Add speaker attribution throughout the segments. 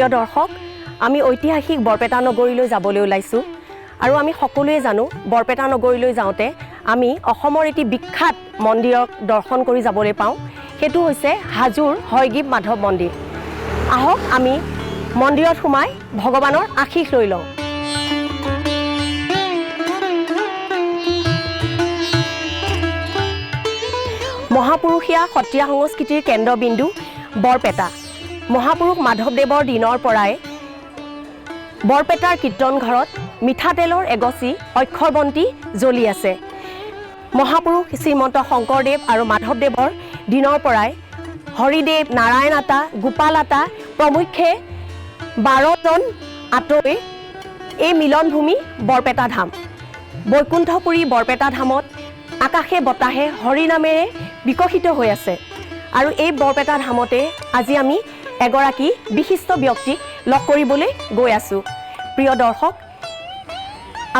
Speaker 1: প্ৰিয় দৰ্শক, আমি ঐতিহাসিক বৰপেটা নগৰীলৈ যাবলৈ ওলাইছোঁ আৰু আমি সকলোৱে জানো বৰপেটা নগৰীলৈ যাওঁতে আমি অসমৰ এটি বিখ্যাত মন্দিৰক দৰ্শন কৰি যাবলৈ পাওঁ। সেইটো হৈছে হাজোৰ হয়গ্ৰীৱ মাধৱ মন্দিৰ। আহক আমি মন্দিৰত সোমাই ভগৱানৰ আশীষ লৈ লওঁ। মহাপুৰুষীয়া সত্ৰীয়া সংস্কৃতিৰ কেন্দ্ৰবিন্দু বৰপেটা। মহাপুৰুষ মাধৱদেৱৰ দিনৰ পৰাই বৰপেটাৰ কীৰ্তন ঘৰত মিঠাতেলৰ এগছি অক্ষৰবন্তি জ্বলি আছে। মহাপুৰুষ শ্ৰীমন্ত শংকৰদেৱ আৰু মাধৱদেৱৰ দিনৰ পৰাই হৰিদেৱ, নাৰায়ণ আতা, গোপাল আতা প্ৰমুখ্যে 12জন আতৈ এই মিলনভূমি বৰপেটা ধাম। বৈকুণ্ঠপুৰী বৰপেটা ধামত আকাশে বতাহে হৰিনামেৰে বিকশিত হৈ আছে আৰু এই বৰপেটা ধামতে আজি আমি এগৰাকী বিশিষ্ট ব্যক্তিক লগ কৰিবলৈ গৈ আছোঁ। প্ৰিয় দৰ্শক,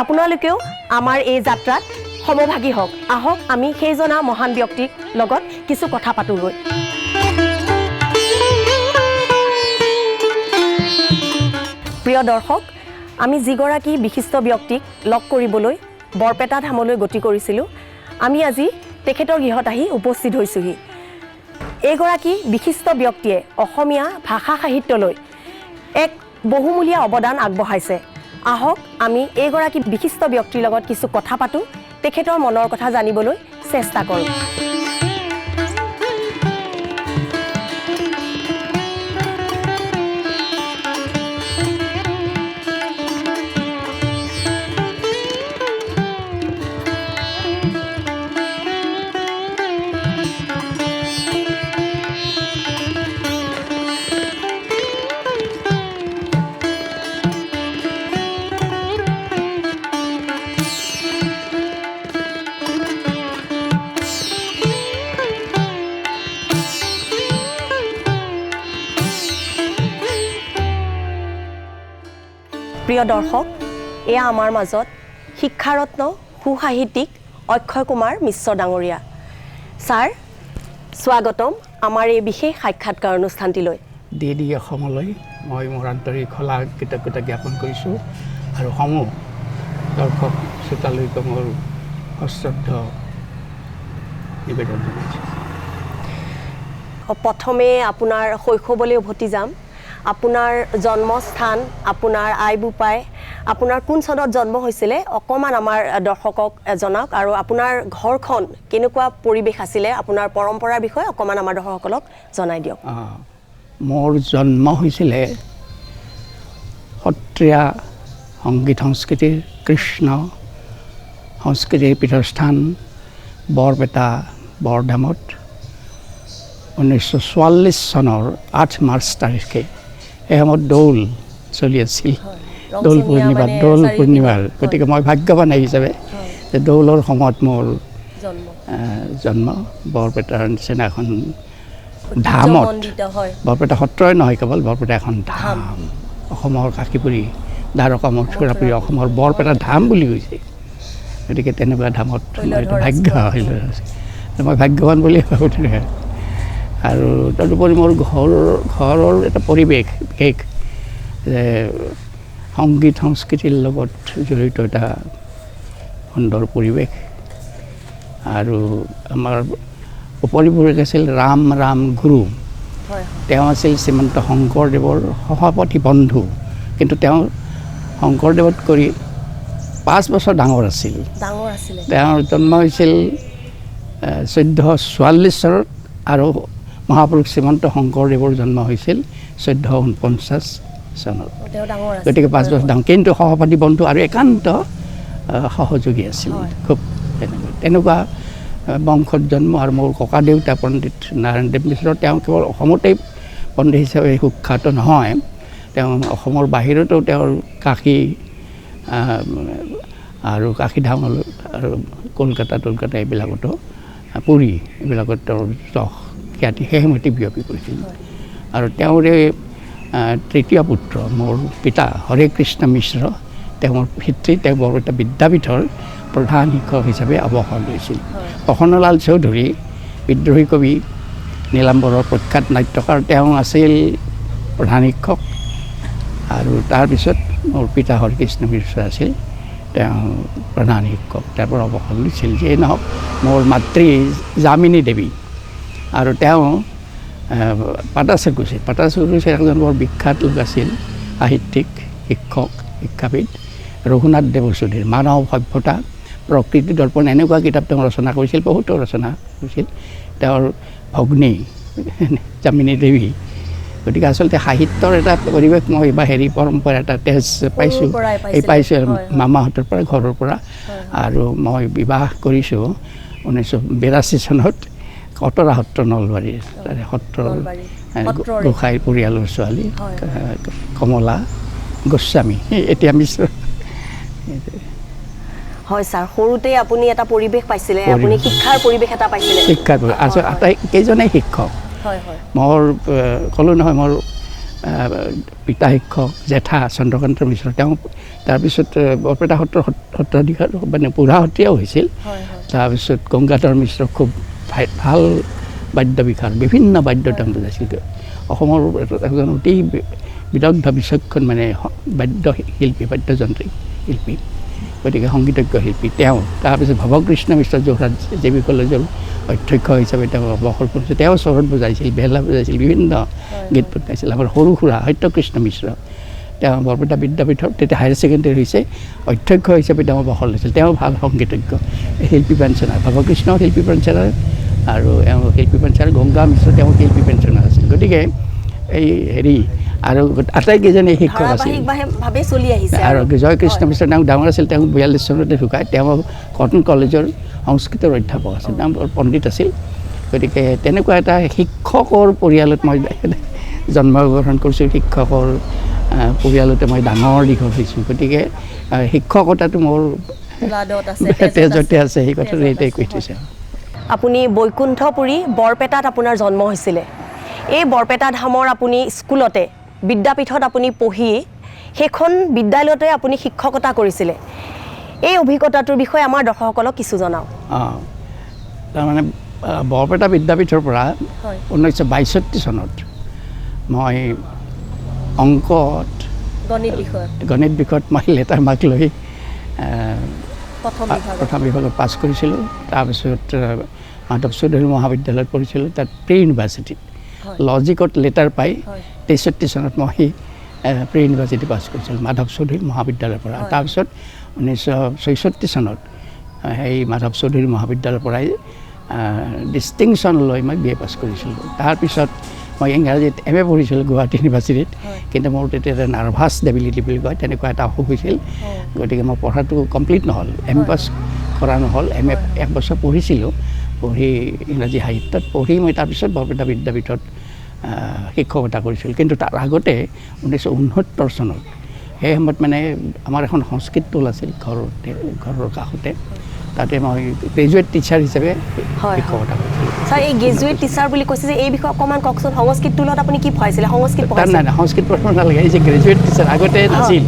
Speaker 1: আপোনালোকেও আমাৰ এই যাত্ৰাত সমভাগী হওক। আহক আমি সেইজনা মহান ব্যক্তিক লগত কিছু কথা পাতোগৈ। প্ৰিয় দৰ্শক, আমি যিগৰাকী বিশিষ্ট ব্যক্তিক লগ কৰিবলৈ বৰপেটা ধামলৈ গতি কৰিছিলোঁ, আমি আজি তেখেতৰ গৃহত আহি উপস্থিত হৈছোঁহি। এইগৰাকী বিশিষ্ট ব্যক্তিয়ে অসমীয়া ভাষা সাহিত্যলৈ এক বহুমূলীয়া অৱদান আগবঢ়াইছে। আহক আমি এইগৰাকী বিশিষ্ট ব্যক্তিৰ লগত কিছু কথা পাতোঁ, তেখেতৰ মনৰ কথা জানিবলৈ চেষ্টা কৰোঁ। প্ৰিয় দৰ্শক, এয়া আমাৰ মাজত শিক্ষাৰত্ন সুসাহিত্যিক অক্ষয় কুমাৰ মিশ্ৰ ডাঙৰীয়া। ছাৰ, স্বাগতম আমাৰ এই বিশেষ সাক্ষাৎকাৰ অনুষ্ঠানটিলৈ।
Speaker 2: ডি অসমলৈ মই মোৰ আন্তৰিক খোলা কৃতজ্ঞতা জ্ঞাপন কৰিছোঁ আৰু সমূহ দৰ্শক শ্ৰোতালৈকে মোৰ সশ্ৰদ্ধ নিবেদন জনাইছোঁ।
Speaker 1: প্ৰথমে আপোনাৰ শৈশৱলৈ উভতি যাম। আপোনাৰ জন্মস্থান, আপোনাৰ আই বোপাই, আপোনাৰ কোন চনত জন্ম হৈছিলে অকণমান আমাৰ দৰ্শকক জনাওক আৰু আপোনাৰ ঘৰখন কেনেকুৱা পৰিৱেশ আছিলে, আপোনাৰ পৰম্পৰাৰ বিষয়ে অকণমান আমাৰ দৰ্শকসকলক জনাই দিয়ক।
Speaker 2: মোৰ জন্ম হৈছিলে সত্ৰীয়া সংগীত সংস্কৃতিৰ কৃষ্ণ সংস্কৃতিৰ পীঠস্থান বৰপেটা বৰধামত 1944 চনৰ 8 মাৰ্চ তাৰিখে। এই সময়ত দৌল চলি আছিল, দৌল পূৰ্ণিমাৰ। গতিকে মই ভাগ্যৱান হিচাপে যে দৌলৰ সময়ত মোৰ জন্ম বৰপেটাৰ নিচিনা এখন ধামত। বৰপেটা সত্ৰই নহয়, কেৱল বৰপেটা এখন ধাম, অসমৰ কাশীপুৰী দ্বাৰকা মথুৰাপুৰী অসমৰ বৰপেটা ধাম বুলি কৈছে। গতিকে তেনেকুৱা ধামত মই ভাগ্যৱান বুলি ভাবোঁ। আৰু তদুপৰি মোৰ ঘৰৰ এটা পৰিৱেশ বিশেষ যে সংগীত সংস্কৃতিৰ লগত জড়িত এটা সুন্দৰ পৰিৱেশ। আৰু আমাৰ উপৰিপুৰুষ আছিল ৰাম গুৰু। তেওঁ আছিল শ্ৰীমন্ত শংকৰদেৱৰ সহপাঠী বন্ধু, কিন্তু তেওঁ শংকৰদেৱত কৰি 5 বছৰ ডাঙৰ আছিল। তেওঁৰ জন্ম হৈছিল 1444 চনত আৰু মহাপুৰুষ শ্ৰীমন্ত শংকৰদেৱৰ জন্ম হৈছিল 1449 চনত। গতিকে 5 বছৰ ডাঙৰ, কিন্তু সহপাঠী বন্ধু আৰু একান্ত সহযোগী আছিল। খুব তেনেকুৱা বংশত জন্ম। আৰু মোৰ ককা দেউতা পণ্ডিত নাৰায়ণদেৱ মিশ্ৰ, তেওঁ কেৱল অসমতেই পণ্ডিত হিচাপে সুখ্যাত নহয়, তেওঁ অসমৰ বাহিৰতো তেওঁৰ কাশী আৰু কাশীধাম আৰু কলকাতা এইবিলাকতো, পুৰী এইবিলাকত তেওঁৰ খ্যাতি সেইমতে বিয়পি পৰিছিল। আৰু তেওঁৰে তৃতীয় পুত্ৰ মোৰ পিতা হৰে কৃষ্ণ মিশ্ৰ, তেওঁৰ পিতৃ তেওঁ বৰপেটা বিদ্যাপীঠৰ প্ৰধান শিক্ষক হিচাপে অৱসৰ লৈছিল। প্ৰসন্নলাল চৌধুৰী বিদ্ৰোহী কবি নীলাম্বৰৰ প্ৰখ্যাত নাট্যকাৰ, তেওঁ আছিল প্ৰধান শিক্ষক। আৰু তাৰপিছত মোৰ পিতা হৰিকৃষ্ণ মিশ্ৰ আছিল, তেওঁ প্ৰধান শিক্ষক, তাৰ পৰা অৱসৰ লৈছিল। যিয়ে নহওক মোৰ মাতৃ যামিনী দেৱী, আৰু তেওঁ পাটাচেকুচি এজন বৰ বিখ্যাত লোক আছিল, সাহিত্যিক, শিক্ষক, শিক্ষাবিদ, ৰঘুনাথ দেৱচৌধুৰীৰ মানৱ সভ্যতা, প্ৰকৃতি দৰ্পণ এনেকুৱা কিতাপ তেওঁ ৰচনা কৰিছিল, বহুতো ৰচনা কৰিছিল। তেওঁৰ ভগ্নী যামিনী দেৱী। গতিকে আচলতে সাহিত্যৰ এটা পৰিৱেশ মই বা পৰম্পৰা এটা তেজ পাইছোঁ, পাইছোঁ মামাহঁতৰ পৰা, ঘৰৰ পৰা। আৰু মই বিবাহ কৰিছোঁ 1982 চনত কটৰা সত্ৰ নলবাৰীৰ, তাৰে সত্ৰৰ গোসাঁই পৰিয়ালৰ ছোৱালী কমলা গোস্বামী, এতিয়া মিশ্ৰ।
Speaker 1: হয় ছাৰ, সৰুতে আপুনি এটা পৰিৱেশ পাইছিলে, আপুনি শিক্ষাৰ পৰিৱেশ এটা পাইছিলে।
Speaker 2: শিক্ষাৰ পৰিৱেশ, আচলতে আটাইকেইজনেই শিক্ষক। মোৰ ক'লোঁ নহয়, মোৰ পিতা শিক্ষক, জেঠা চন্দ্ৰকান্ত মিশ্ৰ, তেওঁ তাৰপিছত বৰপেটা সত্ৰাধিকাৰ মানে বুঢ়া সত্ৰীয়াও হৈছিল। তাৰপিছত গংগাধৰ মিশ্ৰ, খুব ভাল বাদ্য বিশাৰদ, বিভিন্ন বাদ্য তেওঁ বজাইছিল। অসমৰ এজন অতি বিদগ্ধ বিচক্ষণ মানে বাদ্য শিল্পী, বাদ্যযন্ত্ৰী শিল্পী, গতিকে সংগীতজ্ঞ শিল্পী তেওঁ। তাৰপিছত ভৱকৃষ্ণ মিশ্ৰ যোৰহাট জে.বি. কলেজৰ অধ্যক্ষ হিচাপে তেওঁ অৱসৰ কৰিছিল। তেওঁ চৰত বজাইছিল, বেলা বজাইছিল, বিভিন্ন গীত গাইছিল। আমাৰ সৰু সুৰা সত্যকৃষ্ণ মিশ্ৰ, তেওঁ বৰপেটা বিদ্যাপীঠৰ তেতিয়া হায়াৰ ছেকেণ্ডেৰী হৈছে, অধ্যক্ষ হিচাপে তেওঁ অৱসৰ লৈছিল। তেওঁ ভাল সংগীতজ্ঞ, শিল্পী পেঞ্চনাৰ, ভৱকৃষ্ণ শিল্পী পেঞ্চনাৰ, আৰু শিল্পী পেঞ্চনাৰ গংগা মিশ্ৰ তেওঁ শিল্পী পেঞ্চনাৰ আছিল। গতিকে এই আৰু আটাইকেইজনেই শিক্ষক আছিল। আৰু জয়কৃষ্ণ মিশ্ৰ তেওঁ ডাঙৰ আছিল, তেওঁ 42 চনতে ঢুকায়। তেওঁ কটন কলেজৰ সংস্কৃতৰ অধ্যাপক আছিল, তেওঁ বৰ পণ্ডিত আছিল। গতিকে তেনেকুৱা এটা শিক্ষকৰ পৰিয়ালত মই জন্মগ্ৰহণ কৰিছোঁ, শিক্ষকৰ পৰিয়ালতে মই ডাঙৰ দীঘল হৈছোঁ। গতিকে শিক্ষকতাটো মোৰ তেজতে আছে, সেই কথাটো এইটোৱে কৈ থৈছে।
Speaker 1: আপুনি বৈকুণ্ঠপুৰী বৰপেটাত আপোনাৰ জন্ম হৈছিলে। এই বৰপেটা ধামৰ আপুনি স্কুলতে, বিদ্যাপীঠত আপুনি পঢ়ি সেইখন বিদ্যালয়তে আপুনি শিক্ষকতা কৰিছিলে। এই অভিজ্ঞতাটোৰ বিষয়ে আমাৰ দৰ্শকসকলক কিছু জনাওক।
Speaker 2: তাৰমানে বৰপেটা বিদ্যাপীঠৰ পৰা 1962 চনত মই অংকত, গণিত বিষয়ত মই লেটাৰ মাৰ্ক লৈ প্ৰথম বিভাগত পাছ কৰিছিলোঁ। তাৰপিছত মাধৱ চৌধুৰী মহাবিদ্যালয়ত পঢ়িছিলোঁ, তাত প্ৰি ইউনিভাৰ্চিটিত লজিকত লেটাৰ পাই 63 চনত মই প্ৰি ইউনিভাৰ্চিটি পাছ কৰিছিলোঁ মাধৱ চৌধুৰী মহাবিদ্যালয়ৰ পৰা। তাৰপিছত 1966 চনত সেই মাধৱ চৌধুৰী মহাবিদ্যালয়ৰ পৰাই ডিষ্টিংশ্যন লৈ মই BA পাছ কৰিছিলোঁ। তাৰপিছত মই ইংৰাজীত MA পঢ়িছিলোঁ গুৱাহাটী ইউনিভাৰ্চিটিত, কিন্তু মোৰ তেতিয়া এটা নাৰ্ভাছ ডেবিলিটি বুলি কয়, তেনেকুৱা এটা অসুখ হৈছিল। গতিকে মই পঢ়াটো কমপ্লিট নহ'ল, MA পাছ কৰা নহ'ল। MA 1 বছৰ পঢ়িছিলোঁ, পঢ়ি ইংৰাজী সাহিত্যত পঢ়ি মই তাৰপিছত বৰপেটা বিদ্যাপীঠত শিক্ষকতা কৰিছিলোঁ। কিন্তু তাৰ আগতে 1969 চনত সেই সময়ত মানে আমাৰ এখন সংস্কৃত টোল আছিল ঘৰৰ কাষতে, তাতে মই গ্ৰেজুৱেট টিচাৰ হিচাপে শিক্ষকতা কৰিছিলোঁ।
Speaker 1: ছাৰ, এই গ্ৰেজুৱেট টিচাৰ বুলি কৈছে যে এই বিষয়ে অকণমান কওকচোন। সংস্কৃত টোলত আপুনি কি পঢ়াইছিলে? সংস্কৃত পঢ়াইছিলে?
Speaker 2: নাই, সংস্কৃত পঢ়াব নালাগে, এই যে গ্ৰেজুৱেট টিচাৰ আগতে নাছিল,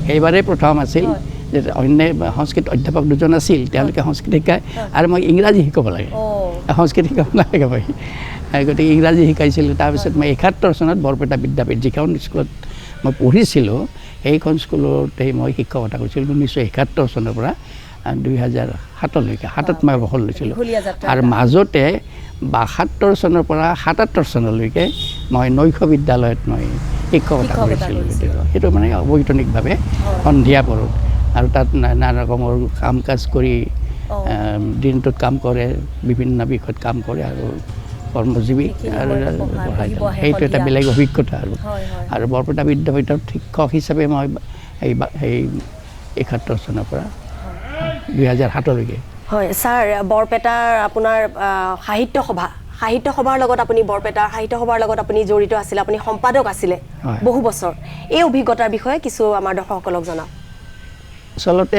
Speaker 2: সেইবাৰেই প্ৰথম আছিল। যে অন্য সংস্কৃত অধ্যাপক দুজন আছিল, তেওঁলোকে সংস্কৃত শিকায় আৰু মই ইংৰাজী শিকাব লাগে, সংস্কৃত শিকাব নালাগে মই। গতিকে ইংৰাজী শিকাইছিলোঁ। তাৰপিছত মই 71 চনত বৰপেটা বিদ্যাপীঠ, যিখন স্কুলত মই পঢ়িছিলোঁ সেইখন স্কুলতে মই শিক্ষকতা কৰিছিলোঁ 1971 চনৰ পৰা 2007লৈকে। 7ত মই অৱসৰ লৈছিলোঁ। আৰু মাজতে 72 চনৰ পৰা 77 চনলৈকে মই নৈশ বিদ্যালয়ত মই শিক্ষকতা কৰিছিলোঁ। সেইটো মানে অবৈতনিকভাৱে সন্ধিয়া পৰত, আৰু তাত নানা ৰকমৰ কাম কাজ কৰি দিনটোত কাম কৰে, বিভিন্ন বিষয়ত কাম কৰে আৰু কৰ্মজীৱী, আৰু সেইটো এটা বেলেগ অভিজ্ঞতা। আৰু বৰপেটা বিদ্যাপীঠত শিক্ষক হিচাপে মই সেই 71 চনৰ পৰা 2007লৈকে।
Speaker 1: হয় ছাৰ, বৰপেটাৰ আপোনাৰ সাহিত্য সভাৰ লগত আপুনি বৰপেটাৰ সাহিত্য সভাৰ লগত আপুনি জড়িত আছিলে, আপুনি সম্পাদক আছিলে বহু বছৰ। এই অভিজ্ঞতাৰ বিষয়ে কিছু আমাৰ দৰ্শকসকলক জনাওক।
Speaker 2: আচলতে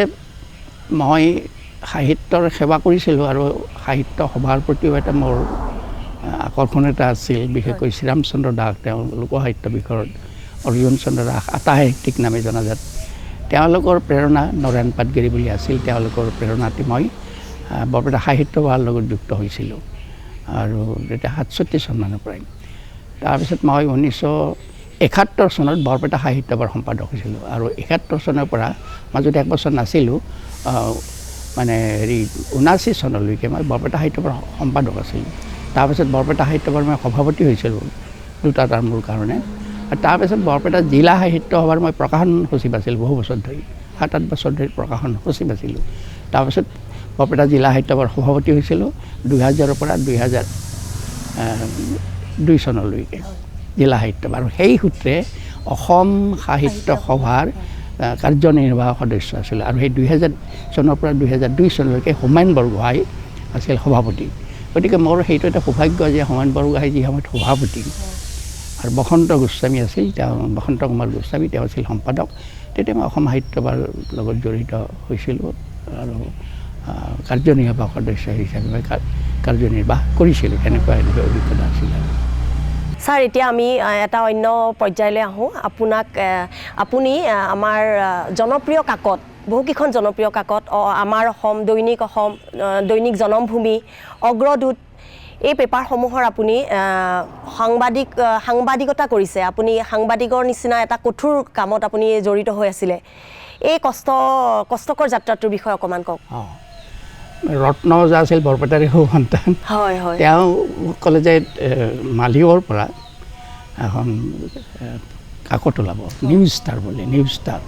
Speaker 2: মই সাহিত্যৰ সেৱা কৰিছিলোঁ আৰু সাহিত্য সভাৰ প্ৰতিও এটা মোৰ আকৰ্ষণ এটা আছিল। বিশেষকৈ শ্ৰীৰামচন্দ্ৰ দাস, তেওঁ লোকসাহিত্য বিষয়ত, অৰ্জুন চন্দ্ৰ দাস আটা সাহিত্যিক নামে জনাজাত, তেওঁলোকৰ প্ৰেৰণা, নৰেন পাটগিৰি বুলি আছিল, তেওঁলোকৰ প্ৰেৰণাতে মই বৰপেটা সাহিত্য সভাৰ লগত যুক্ত হৈছিলোঁ। আৰু তেতিয়া 67 চনমানৰ পৰাই। তাৰপিছত মই 71 চনত বৰপেটা সাহিত্য সভাৰ সম্পাদক হৈছিলোঁ আৰু 71 চনৰ পৰা মাজতে এক বছৰ নাছিলোঁ মানে হেৰি 79 চনলৈকে মই বৰপেটা সাহিত্য সভাৰ সম্পাদক আছিলোঁ তাৰপিছত বৰপেটা সাহিত্য সভাৰ মই সভাপতি হৈছিলোঁ দুটা টাৰ্মৰ কাৰণে আৰু তাৰপিছত বৰপেটা জিলা সাহিত্য সভাৰ মই প্ৰকাশন সচিব আছিলোঁ বহু বছৰ ধৰি 7-8 বছৰ ধৰি প্ৰকাশন সচিব আছিলোঁ তাৰপিছত বৰপেটা জিলা সাহিত্য সভাৰ সভাপতি হৈছিলোঁ 2000ৰ পৰা 2002 চনলৈকে জিলা সাহিত্য সভা আৰু সেই সূত্ৰে অসম সাহিত্য সভাৰ কাৰ্যনিৰ্বাহক সদস্য আছিলোঁ আৰু সেই 2000 চনৰ পৰা 2002 চনলৈকে হোমেন বৰগোহাঁই আছিল সভাপতি গতিকে মোৰ সেইটো এটা সৌভাগ্য যে হোমেন বৰগোহাঁই যি সময়ত সভাপতি আৰু বসন্ত গোস্বামী আছিল তেওঁ বসন্ত কুমাৰ গোস্বামী তেওঁ আছিল সম্পাদক তেতিয়া মই অসম সাহিত্য সভাৰ লগত জড়িত হৈছিলোঁ আৰু কাৰ্যনিৰ্বাহক সদস্য হিচাপে মই কাৰ্যনিৰ্বাহ কৰিছিলোঁ এনেকুৱা অভিজ্ঞতা আছিল
Speaker 1: ছাৰ এতিয়া আমি এটা অন্য পৰ্যায়লৈ আহোঁ আপুনি আমাৰ জনপ্ৰিয় কাকত বহুকেইখন জনপ্ৰিয় কাকত আমাৰ অসম দৈনিক জনমভূমি অগ্ৰদূত এই পেপাৰসমূহৰ আপুনি সাংবাদিকতা কৰিছে আপুনি সাংবাদিকৰ নিচিনা এটা কঠোৰ কামত আপুনি জড়িত হৈ আছিলে এই কষ্টকৰ যাত্ৰাটোৰ বিষয়ে অকণমান কওক
Speaker 2: ৰত্ন ওজা আছিল বৰপেটাৰে সন্তান
Speaker 1: হয় হয়
Speaker 2: তেওঁ ক'লে যে মালিগাঁৱৰ পৰা এখন কাকত ওলাব নিউজ ষ্টাৰ বুলি নিউজ ষ্টাৰ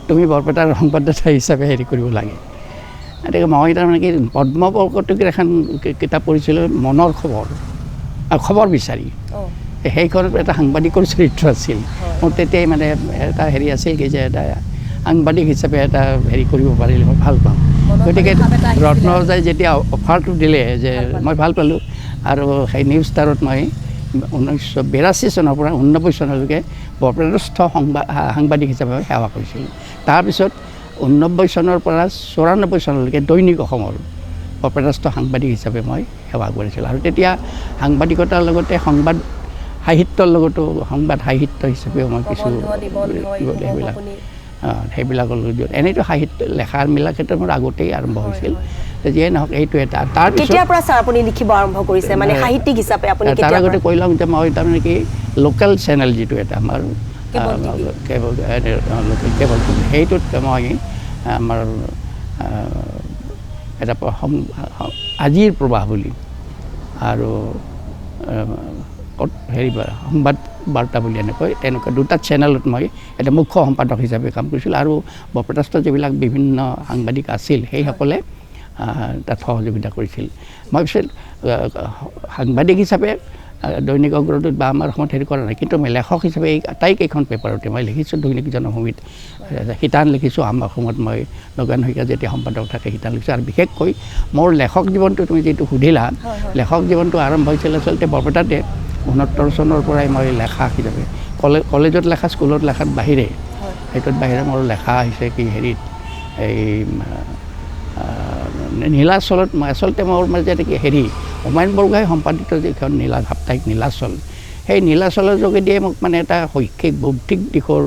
Speaker 2: তুমি বৰপেটাৰ সংবাদদাতা হিচাপে হেৰি কৰিব লাগে গতিকে মই তাৰমানে কি পদ্মপৰ্কটিৰ এখন কিতাপ পঢ়িছিলোঁ মনৰ খবৰ বিচাৰি সেইখনত এটা সাংবাদিকৰ চৰিত্ৰ আছিল মোৰ তেতিয়াই মানে এটা হেৰি আছিল কি যে এটা সাংবাদিক হিচাপে এটা হেৰি কৰিব পাৰিলে মই ভাল পাওঁ গতিকে ৰত্ন ওজাই যেতিয়া অফাৰটো দিলে যে মই ভাল পালোঁ আৰু সেই নিউজ ষ্টাৰত মই 1982 চনৰ পৰা 89 চনলৈকে বৰপেটাস্থ সাংবাদিক হিচাপে সেৱা কৰিছিলোঁ তাৰপিছত 89 চনৰ পৰা 94 চনলৈকে দৈনিক অসমৰ বৰপেটাস্থ সাংবাদিক হিচাপে মই সেৱা কৰিছিলোঁ আৰু তেতিয়া সাংবাদিকতাৰ লগতে সংবাদ সাহিত্যৰ লগতো সংবাদ সাহিত্য হিচাপেও মই কিছু সেইবিলাকৰ লগত এনেইতো সাহিত্য লেখাৰ মেলা ক্ষেত্ৰত মোৰ আগতেই আৰম্ভ হৈছিল যিয়ে নহওক এইটো এটা
Speaker 1: কেতিয়াৰ পৰা ছাৰ আপুনি লিখিব আৰম্ভ কৰিছে মানে সাহিত্যিক হিচাপে আপুনি
Speaker 2: তাৰ আগতে কৈ লওঁ যে মই তাৰমানে কি লোকেল চেনেল যিটো এটা আমাৰ কেবল সেইটোত মই আমাৰ এটা আজিৰ প্ৰবাহ বুলি আৰু হেৰি সংবাদ বাৰ্তা বুলি তেনেকুৱা দুটা চেনেলত মই এটা মুখ্য সম্পাদক হিচাপে কাম কৰিছিলোঁ আৰু বৰপেটাস্থ যিবিলাক বিভিন্ন সাংবাদিক আছিল সেইসকলে তাত সহযোগিতা কৰিছিল মই পিছত সাংবাদিক হিচাপে দৈনিক অগ্ৰদূত বা আমাৰ অসমত হেৰি কৰা নাই কিন্তু মই লেখক হিচাপে এই আটাইকেইখন পেপাৰতে মই লিখিছোঁ দৈনিক জনভূমিত শিতান লিখিছোঁ আমাৰ অসমত মই নগেন শইকীয়া যেতিয়া সম্পাদক থাকে শিতান লিখিছোঁ আৰু বিশেষকৈ মোৰ লেখক জীৱনটো তুমি যিটো সুধিলা লেখক জীৱনটো আৰম্ভ হৈছিল আচলতে বৰপেটাতে 69 চনৰ পৰাই মই লেখা হিচাপে কলেজত লেখা স্কুলত লেখাত বাহিৰে সেইটোত বাহিৰে মোৰ লেখা হৈছে কি হেৰিত এই নীলাচলত মই আচলতে মোৰ মাজে কি হেৰি হোমেন বৰগোহাঁই সম্পাদিত যিখন সাপ্তাহিক নীলাচল সেই নীলাচলৰ যোগেদিয়ে মোক মানে এটা শৈক্ষিক বৌদ্ধিক দিশৰ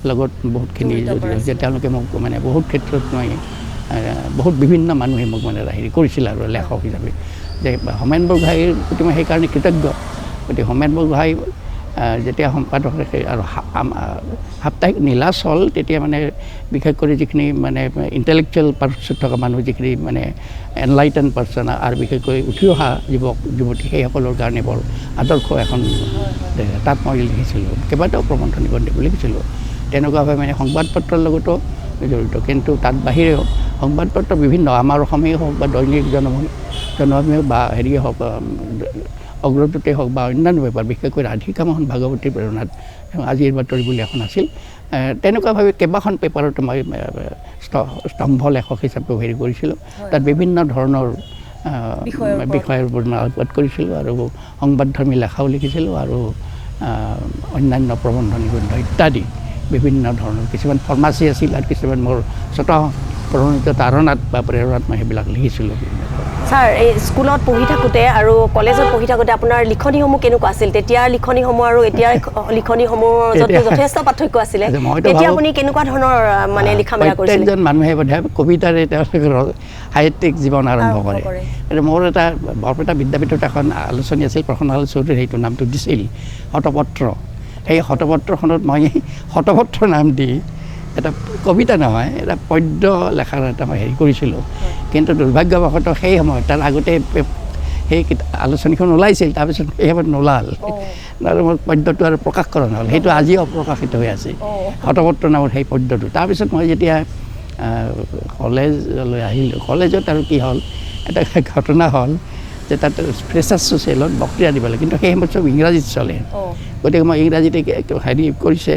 Speaker 2: লগত বহুতখিনি যে তেওঁলোকে মোক মানে বহুত ক্ষেত্ৰত মই বহুত বিভিন্ন মানুহে মোক মানে হেৰি কৰিছিল আৰু লেখক হিচাপে যে হোমেন বৰগোহাঁইৰ প্ৰতি মই সেইকাৰণে কৃতজ্ঞ গতিকে হোমেন বৰগোহাঁই যেতিয়া সম্পাদক ৰাখে আৰু সাপ্তাহিক নীলাচল তেতিয়া মানে বিশেষ কৰি যিখিনি মানে ইণ্টেলেকচুৱেল পাৰ্চন থকা মানুহ যিখিনি মানে এনলাইটেন পাৰ্চন আৰু বিশেষকৈ উঠি অহা যুৱক যুৱতী সেইসকলৰ কাৰণে বৰ আদৰ্শ এখন তাত মই লিখিছিলোঁ কেইবাটাও প্ৰবন্ধ নিবন্ধ লিখিছিলোঁ তেনেকুৱাভাৱে মানে সংবাদ পত্ৰৰ লগতো জড়িত কিন্তু তাত বাহিৰেও সংবাদ পত্ৰ বিভিন্ন আমাৰ অসমেই হওক বা দৈনিক জনভূমি বা হেৰিয়ে হওক অগ্ৰদূতেই হওক বা অন্যান্য পেপাৰ বিশেষকৈ ৰাধিকা মোহন ভাগৱতীৰ প্ৰেৰণাত আজিৰ বাতৰি বুলি এখন আছিল তেনেকুৱাভাৱে কেইবাখন পেপাৰতো মই স্তম্ভ লেখক হিচাপেও হেৰি কৰিছিলোঁ তাত বিভিন্ন ধৰণৰ বিষয়ৰ ওপৰত মই আলোকপাত কৰিছিলোঁ আৰু সংবাদধৰ্মী লেখাও লিখিছিলোঁ আৰু অন্যান্য প্ৰবন্ধ নিবন্ধ ইত্যাদি বিভিন্ন ধৰণৰ কিছুমান ফৰ্মাচী আছিল আৰু কিছুমান মোৰ স্বতঃ প্ৰণীত তাৰণাত বা প্ৰেৰণাত মই সেইবিলাক লিখিছিলোঁ
Speaker 1: ছাৰ এই স্কুলত পঢ়ি থাকোঁতে আৰু কলেজত পঢ়ি থাকোঁতে আপোনাৰ লিখনিসমূহ কেনেকুৱা আছিল তেতিয়াৰ লিখনিসমূহ আৰু এতিয়াৰ লিখনিসমূহৰ যথেষ্ট পাৰ্থক্য আছিলে তেতিয়া আপুনি কেনেকুৱা ধৰণৰ মানে লিখা মেলা কৰিছিল
Speaker 2: প্ৰত্যেকজন মানুহে বোধহয় কবিতাৰে তেওঁলোকৰ সাহিত্যিক জীৱন আৰম্ভ কৰে মোৰ এটা বৰপেটা বিদ্যাপীঠত এখন আলোচনী আছিল প্ৰসন্নলাল চৌধুৰীৰ সেইটো নামটো দিছিল শতপত্ৰ সেই শতপত্ৰখনত মই শতপত্ৰ নাম দি এটা কবিতা নহয় এটা পদ্য লেখাৰ এটা মই হেৰি কৰিছিলোঁ কিন্তু দুৰ্ভাগ্যবশতঃ সেই সময়ত তাৰ আগতে সেই আলোচনীখন ওলাইছিল তাৰপিছত সেই সময়ত নোলাল আৰু মোৰ পদ্যটো আৰু প্ৰকাশ কৰা নহ'ল সেইটো আজি অপ্ৰকাশিত হৈ আছে শতপত্ৰ নামৰ সেই পদ্যটো তাৰপিছত মই যেতিয়া কলেজলৈ আহিলোঁ কলেজত আৰু কি হ'ল এটা ঘটনা হ'ল যে তাত ফ্ৰেছাৰ্ছ ছ'চিয়েলত বক্তৃতা দিব লাগে কিন্তু সেই সময়ত চব ইংৰাজীত চলে গতিকে মই ইংৰাজীতে হেৰি কৰিছে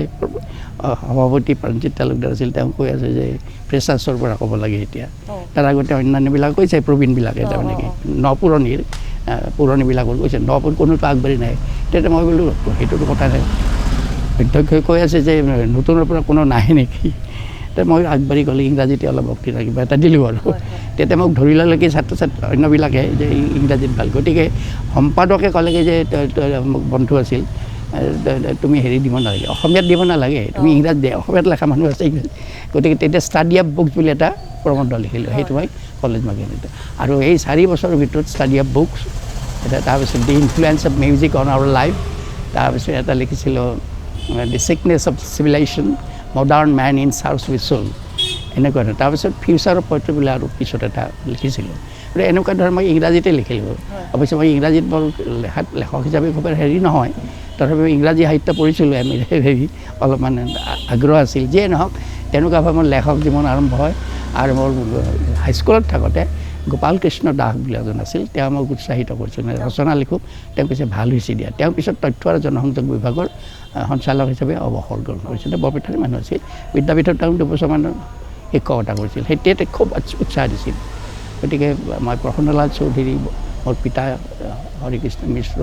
Speaker 2: সভাপতি প্ৰাণজিৎ তালুকদাৰ আছিল তেওঁ কৈ আছে যে ফ্ৰেছাৰ্ছৰ পৰা ক'ব লাগে এতিয়া তাৰ আগতে অন্যান্যবিলাক কৈছে প্ৰবীণবিলাকে তাৰমানে কি পুৰণিবিলাকৰ কৈছে নপুৰ কোনোটো আগবাঢ়ি নাই তেতিয়া মই বোলো সেইটোতো কথা নাই অধ্যক্ষই কৈ আছে যে নতুনৰ পৰা কোনো নাহে নেকি তেতিয়া মই আগবাঢ়ি গ'লে ইংৰাজীতে অলপ বক্তৃতা কিবা এটা দিলোঁ আৰু তেতিয়া মোক ধৰি ল'লে কি ছাত্ৰ ছাত্ৰী অন্যবিলাকে যে ইংৰাজীত ভাল গতিকে সম্পাদকে ক'লেগৈ যে মোক বন্ধু আছিল তুমি হেৰি দিব নালাগে অসমীয়াত দিব নালাগে তুমি ইংৰাজী দিয়া অসমীয়াত লেখা মানুহ আছে গতিকে তেতিয়া ষ্টাডি আপ বুকছ বুলি এটা প্ৰবন্ধ লিখিলোঁ সেইটো মই কলেজ মেগাজিনতে আৰু এই 4 বছৰৰ ভিতৰত ষ্টাডি আপ বুকছ এটা তাৰপিছত the influence of music on our life তাৰপিছত এটা লিখিছিলোঁ the sickness of civilisation modern men in church with soul এনেকুৱা ধৰণৰ তাৰপিছত ফিউচাৰ অফ পইট্ৰি বুলি আৰু পিছত এটা লিখিছিলোঁ গতিকে এনেকুৱা ধৰণৰ মই ইংৰাজীতে লিখিলোঁ অৱশ্যে মই ইংৰাজীত বৰ লেখক হিচাপে খুব হাৰি নহয় তথাপিও ইংৰাজী সাহিত্য পঢ়িছিলোঁ আমি হেৰি অলপমান আগ্ৰহ আছিল যিয়ে নহওক তেনেকুৱাভাৱে মোৰ লেখক জীৱন আৰম্ভ হয় আৰু মোৰ হাইস্কুলত থাকোঁতে গোপাল কৃষ্ণ দাস বুলি এজন আছিল তেওঁ মোক উৎসাহিত কৰিছিল ৰচনা লিখোঁ তেওঁ কৈছে ভাল হৈছে দিয়া তেওঁ পিছত তথ্য আৰু জনসংযোগ বিভাগৰ সঞ্চালক হিচাপে অৱসৰ গ্ৰহণ কৰিছিল বৰপেটাৰ মানুহ আছিল বিদ্যাপীঠত তেওঁ 2 বছৰমানৰ শিক্ষকতা কৰিছিল সেইটোৱে খুব উৎসাহ দিছিল গতিকে মই প্ৰসন্নলাল চৌধুৰী মোৰ পিতা হৰিকৃষ্ণ মিশ্ৰ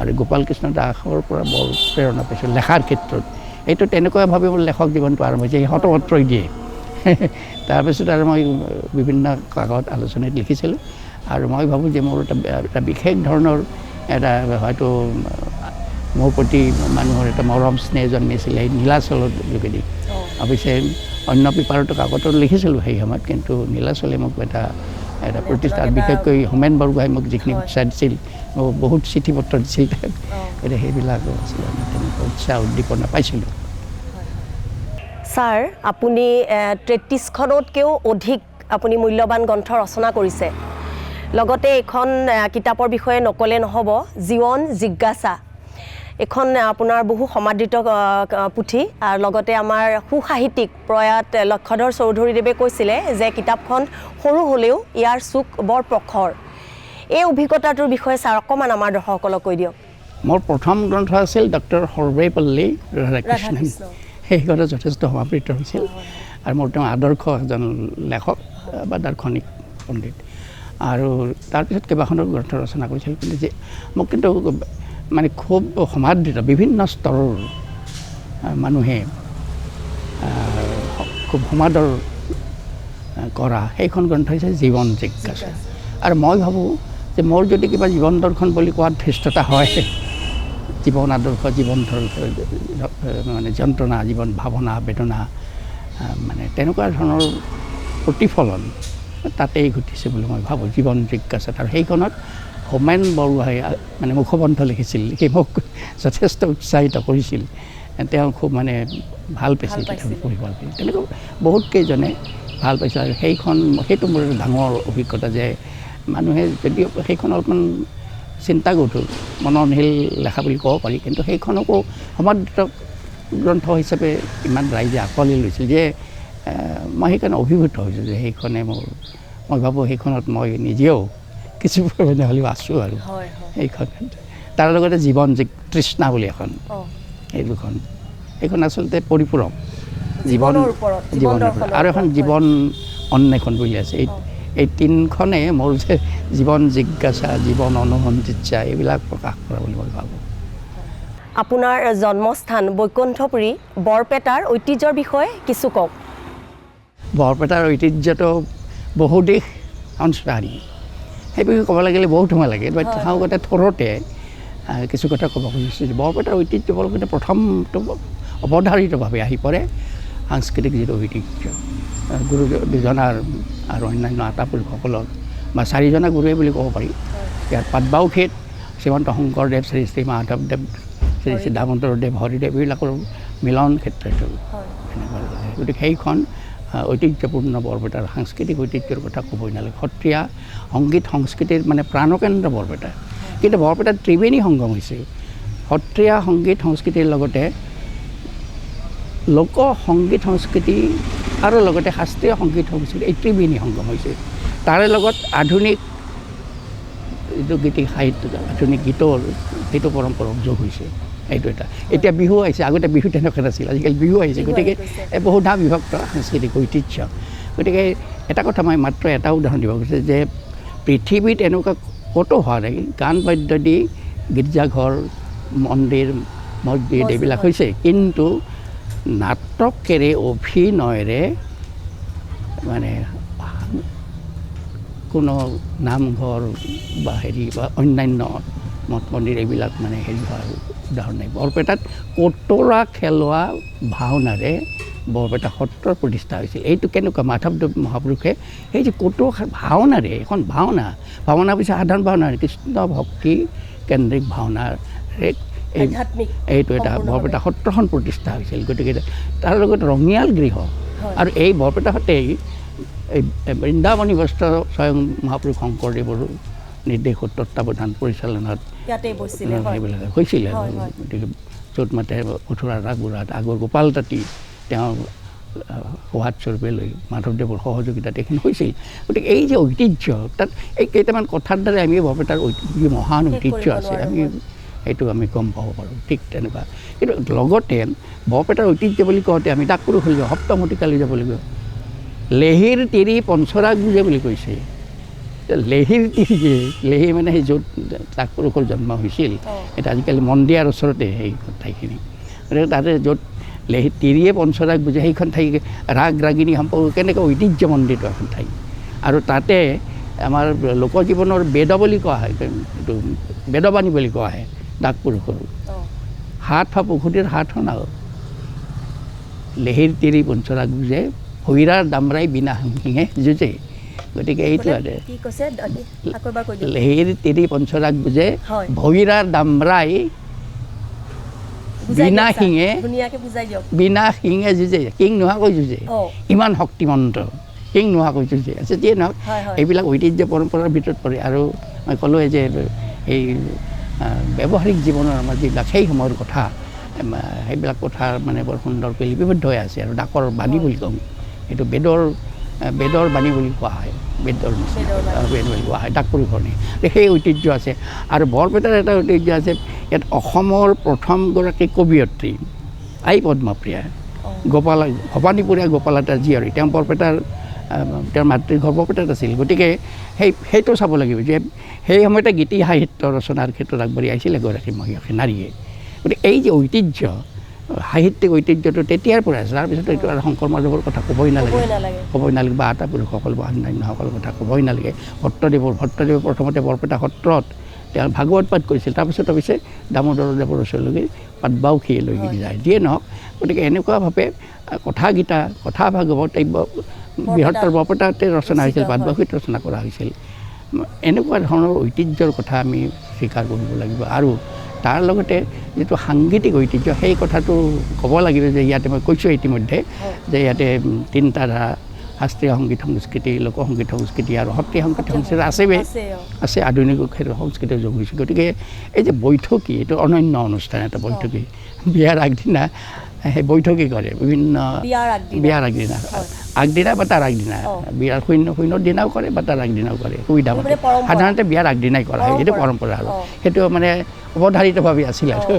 Speaker 2: আৰু গোপাল কৃষ্ণ দাসৰ পৰা বৰ প্ৰেৰণা পাইছোঁ লেখাৰ ক্ষেত্ৰত এইটো তেনেকুৱাভাৱে মোৰ লেখক জীৱনটো আৰম্ভ হৈছে সেই শতপত্ৰই দিয়ে তাৰপিছত আৰু মই বিভিন্ন কাকত আলোচনীত লিখিছিলোঁ আৰু মই ভাবোঁ যে মোৰ এটা বিশেষ ধৰণৰ এটা হয়তো মোৰ প্ৰতি মানুহৰ এটা মৰম স্নেহ জন্মিছিলে এই নীলাচলৰ যোগেদি অৱশ্যে অন্য পেপাৰতো কাকতত লিখিছিলোঁ সেই সময়ত কিন্তু নীলাচলে মোক এটা প্ৰতিষ্ঠা বিশেষকৈ হোমেন বৰগোহাঁই মোক যিখিনি উৎসাহ দিছিল মোক বহুত চিঠি পত্ৰ দিছিল গতিকে সেইবিলাক আছিল আমি তেনেকুৱা উৎসাহ উদ্দীপনা পাইছিলোঁ
Speaker 1: ছাৰ আপুনি 33খনতকৈও অধিক আপুনি মূল্যৱান গ্ৰন্থ ৰচনা কৰিছে লগতে এইখন কিতাপৰ বিষয়ে নকলে নহ'ব জীৱন জিজ্ঞাসা এখন আপোনাৰ বহু সমাদৃত পুথি আৰু লগতে আমাৰ সুসাহিত্যিক প্ৰয়াত লক্ষধৰ চৌধুৰীদেৱে কৈছিলে যে কিতাপখন সৰু হ'লেও ইয়াৰ চুক বৰ প্ৰখৰ এই অভিজ্ঞতাটোৰ বিষয়ে ছাৰ অকণমান আমাৰ দৰ্শকসকলক কৈ দিয়ক
Speaker 2: মোৰ প্ৰথম গ্ৰন্থ আছিল ডক্টৰ সৰ্বেপল্লী ৰাধাকৃষ্ণন সেইখনে যথেষ্ট সমাদৃত হৈছিল আৰু মোৰ তেওঁ আদৰ্শ এজন লেখক বা দাৰ্শনিক পণ্ডিত আৰু তাৰপিছত কেইবাখনো গ্ৰন্থ ৰচনা কৰিছিল কিন্তু যে মোক কিন্তু মানে খুব সমাদৃত বিভিন্ন স্তৰৰ মানুহে খুব সমাদৰ কৰা সেইখন গ্ৰন্থ হৈছে জীৱন জিজ্ঞাসা আৰু মই ভাবোঁ যে মোৰ যদি কিবা জীৱন দৰ্শন বুলি কোৱাত ধৃষ্টতা হয় জীৱন আদৰ্শ জীৱন মানে যন্ত্ৰণা জীৱন ভাৱনা বেদনা মানে তেনেকুৱা ধৰণৰ প্ৰতিফলন তাতেই ঘটিছে বুলি মই ভাবোঁ জীৱন জিজ্ঞাসা আৰু সেইখনত হোমেন বৰগোহাঁই মানে মুখবন্ধ লিখিছিল লিখি মোক যথেষ্ট উৎসাহিত কৰিছিল তেওঁ খুব মানে ভাল পাইছিল কিতাপখন পঢ়ি ভাল পাইছিল তেনেকৈ বহুতকেইজনে ভাল পাইছিল আৰু সেইটো মোৰ ডাঙৰ অভিজ্ঞতা যে মানুহে যদিও সেইখন অলপমান চিন্তা গধুৰ মননশীল লেখা বুলি ক'ব পাৰি কিন্তু সেইখনকো সমাদৃত গ্ৰন্থ হিচাপে ইমান ৰাইজে আঁকোৱালি লৈছিল যে মই সেইকাৰণে অভিভূত হৈছোঁ যে সেইখনে মই ভাবোঁ সেইখনত মই নিজেও কিছু পৰিমাণে হ'লেও আছোঁ আৰু সেইখন তাৰ লগতে জীৱন তৃষ্ণা বুলি এখন এই দুখন এইখন আচলতে পৰিপূৰক জীৱনৰ আৰু এখন জীৱন অন্বেষণ বুলি আছে এই 3খনে মোৰ যে জীৱন জিজ্ঞাসা জীৱন অনুসন্ধিৎসা এইবিলাক প্ৰকাশ কৰা বুলি মই ভাবোঁ
Speaker 1: আপোনাৰ জন্মস্থান বৈকুণ্ঠপুৰী বৰপেটাৰ ঐতিহ্যৰ বিষয়ে কিছু কওক
Speaker 2: বৰপেটাৰ ঐতিহ্যটো বহু দিশ সংস্কাৰী সেই বিষয়ে ক'ব লাগিলে বহুত সময় লাগে বাট আগতে থোৰতে কিছু কথা ক'ব খুজিছোঁ বৰপেটাৰ ঐতিহ্য বলতে প্ৰথমটো অৱধাৰিতভাৱে আহি পৰে সাংস্কৃতিক যিটো ঐতিহ্য গুৰু দুজনাৰ আৰু অন্যান্য আটাপুৰুষসকলৰ বা 4জনা গুৰুৱে বুলি ক'ব পাৰি ইয়াত পাটবাউসীত শ্ৰীমন্ত শংকৰদেৱ শ্ৰী শ্ৰী মাধৱদেৱ শ্ৰী শ্ৰী দামোদৰদেৱ হৰিদেৱ এইবিলাকৰ মিলন ক্ষেত্ৰ এইটো এনেকুৱা গতিকে সেইখন ঐতিহ্যপূৰ্ণ বৰপেটাৰ সাংস্কৃতিক ঐতিহ্যৰ কথা ক'বই নালাগে সত্ৰীয়া সংগীত সংস্কৃতিৰ মানে প্ৰাণকেন্দ্ৰ বৰপেটা কিন্তু বৰপেটাত ত্ৰিবেণী সংগম হৈছে সত্ৰীয়া সংগীত সংস্কৃতিৰ লগতে লোক সংগীত সংস্কৃতি আৰু লগতে শাস্ত্ৰীয় সংগীত সংস্কৃতি এই ত্ৰিবেণী সংগম হৈছে তাৰে লগত আধুনিক যিটো গীতিক সাহিত্য আধুনিক গীতৰ সেইটো পৰম্পৰাৰ যোগ হৈছে এইটো এটা এতিয়া বিহু আহিছে আগতে বিহু তেনেকুৱা নাছিল আজিকালি বিহু আহিছে গতিকে বহুধা বিভক্ত সাংস্কৃতিক ঐতিহ্য গতিকে এটা কথা মই মাত্ৰ এটা উদাহৰণ দিব খুজিছোঁ যে পৃথিৱীত এনেকুৱা ক'তো হোৱা নাই গান বাদ্য দি গীৰ্জাঘৰ মন্দিৰ মছজিদ এইবিলাক হৈছে কিন্তু নাটকেৰে অভিনয়েৰে মানে কোনো নামঘৰ বা হেৰি বা অন্যান্য মঠ মন্দিৰ এইবিলাক মানে হেৰি হোৱাৰ উদাহৰণ নাই বৰপেটাত কটোৰা খেলোৱা ভাওনাৰে বৰপেটা সত্ৰৰ প্ৰতিষ্ঠা হৈছিল এইটো কেনেকুৱা মাধৱদেৱ মহাপুৰুষে সেই যে কটোৰা ভাওনাৰে এখন ভাওনা পিছে সাধাৰণ ভাওনা কৃষ্ণ ভক্তি কেন্দ্ৰিক ভাওনাৰে এইটো এটা বৰপেটা সত্ৰখন প্ৰতিষ্ঠা হৈছিল গতিকে তাৰ লগত ৰঙিয়াল গৃহ আৰু এই বৰপেটাতেই এই বৃন্দাবনী বস্ত্ৰ স্বয়ং মহাপুৰুষ শংকৰদেৱৰো নিৰ্দেশ তত্বাৱধান পৰিচালনাত সেইবিলাক হৈছিলে গতিকে য'ত মাতে মথুৰা ৰাসবুঢ়াত আগৰ গোপাল তাঁতী তেওঁ সৌহাৰ্দস্বৰূপে লৈ মাধৱদেৱৰ সহযোগিতাত এইখিনি হৈছিল গতিকে এই যে ঐতিহ্য তাত এই কেইটামান কথাৰ দ্বাৰা আমি বৰপেটাৰ যি মহান ঐতিহ্য আছে আমি সেইটো আমি গম পাব পাৰোঁ ঠিক তেনেকুৱা কিন্তু লগতে বৰপেটাৰ ঐতিহ্য বুলি কওঁতে আমি তাক পুৰুষ হৈ যাওঁ সপ্তম শতিকালৈ যাব লাগিব লেহিৰ তিৰি পঞ্চৰাগ বুজে বুলি কৈছে লেহিৰ তিৰি যে লেহি মানে সেই য'ত তাক পুৰুষৰ জন্ম হৈছিল এতিয়া আজিকালি মন্দিয়াৰ ওচৰতে সেই ঠাইখিনি গতিকে তাতে য'ত লেহি তিৰিয়ে পঞ্চৰাগ বুজে সেইখন ঠাই ৰাগ ৰাগিনী সম্পৰ্ক কেনেকৈ ঐতিহ্যমণ্ডিত এখন ঠাই আৰু তাতে আমাৰ লোকজীৱনৰ বেদ বুলি কোৱা হয় এইটো বেদবাণী বুলি কোৱা হয় ডাক পুৰুষৰ হাত ফা পুখুৰীৰ হাত শনাও লেহিৰ তিৰি পঞ্চৰাগ বুজে ভৈৰাৰ দামৰাই বিনা শিঙে যুঁজে গতিকে এইটো লেহিৰ তিৰি পঞ্চৰাগ বুজে ভৈৰাৰ দামৰাই বিনা শিঙে যুঁজে কিং নোহোৱাকৈ যুঁজে ইমান শক্তিমন্ত কিং নোহোৱাকৈ যুঁজে আছে যিয়ে নহওক এইবিলাক ঐতিহ্য পৰম্পৰাৰ ভিতৰত পৰে আৰু মই ক'লোৱে যে এই ব্যৱহাৰিক জীৱনৰ আমাৰ যিবিলাক সেই সময়ৰ কথা সেইবিলাক কথা মানে বৰ সুন্দৰকৈ লিপিবদ্ধ হৈ আছে আৰু ডাকৰ বাণী বুলি কওঁ এইটো বেদৰ বাণী বুলি কোৱা হয় বেদ বুলি কোৱা হয় ডাক পুৰুষৰণি সেই ঐতিহ্য আছে আৰু বৰপেটাৰ এটা ঐতিহ্য আছে ইয়াত অসমৰ প্ৰথমগৰাকী কবিয়ত্ৰী আই পদ্মপ্ৰিয়া ভৱানীপুৰীয়া গোপালাতাৰ জীয়ৰী তেওঁ বৰপেটাৰ তেওঁৰ মাতৃঘৰ বৰপেটাত আছিল গতিকে সেইটো চাব লাগিব যে সেই সময়তে গীতি সাহিত্য ৰচনাৰ ক্ষেত্ৰত আগবাঢ়ি আহিছিল এগৰাকী মহিয়সী নাৰীয়ে গতিকে এই যে ঐতিহ্য সাহিত্যিক ঐতিহ্যটো তেতিয়াৰ পৰা আছে তাৰপিছত এইটো আৰু শংকৰ মাধৱৰ কথা ক'বই নালাগে বা আটা পুৰুষসকল বা অন্যান্যসকলৰ কথা ক'বই নালাগে ভট্টদেৱে প্ৰথমতে বৰপেটা সত্ৰত তেওঁ ভাগৱত পাঠ কৰিছিল তাৰপিছত অৱশ্যে দামোদৰদেৱৰ ওচৰলৈকে পাতবাউসীয়ে লৈ যায় যিয়ে নহওক গতিকে এনেকুৱাভাৱে কথা ভাগৱত এই বৃহত্তৰ বৰপেটাতে ৰচনা হৈছিল পাতবাউসীত ৰচনা কৰা হৈছিল এনেকুৱা ধৰণৰ ঐতিহ্যৰ কথা আমি স্বীকাৰ কৰিব লাগিব আৰু তাৰ লগতে যিটো সাংগীতিক ঐতিহ্য সেই কথাটো ক'ব লাগিব যে ইয়াতে মই কৈছোঁ ইতিমধ্যে যে ইয়াতে তিনিটা ধাৰা শাস্ত্ৰীয় সংগীত সংস্কৃতি লোকসংগীত সংস্কৃতি আৰু সত্ৰীয়া সংগীত সংস্কৃতি আছে আধুনিক সংস্কৃতিৰ যোগ হৈছে গতিকে এই যে বৈঠকী এইটো অনন্য অনুষ্ঠান এটা বৈঠকী বিয়াৰ আগদিনা সেই বৈঠকী কৰে বিভিন্ন বিয়াৰ আগদিনা বা তাৰ আগদিনা বিয়াৰ শূন্যৰ দিনাও কৰে বা তাৰ আগদিনাও কৰে সুবিধা মতে সাধাৰণতে বিয়াৰ আগদিনাই কৰা হয় এইটো পৰম্পৰা আৰু সেইটো মানে অৱধাৰিতভাৱে আছিল আৰু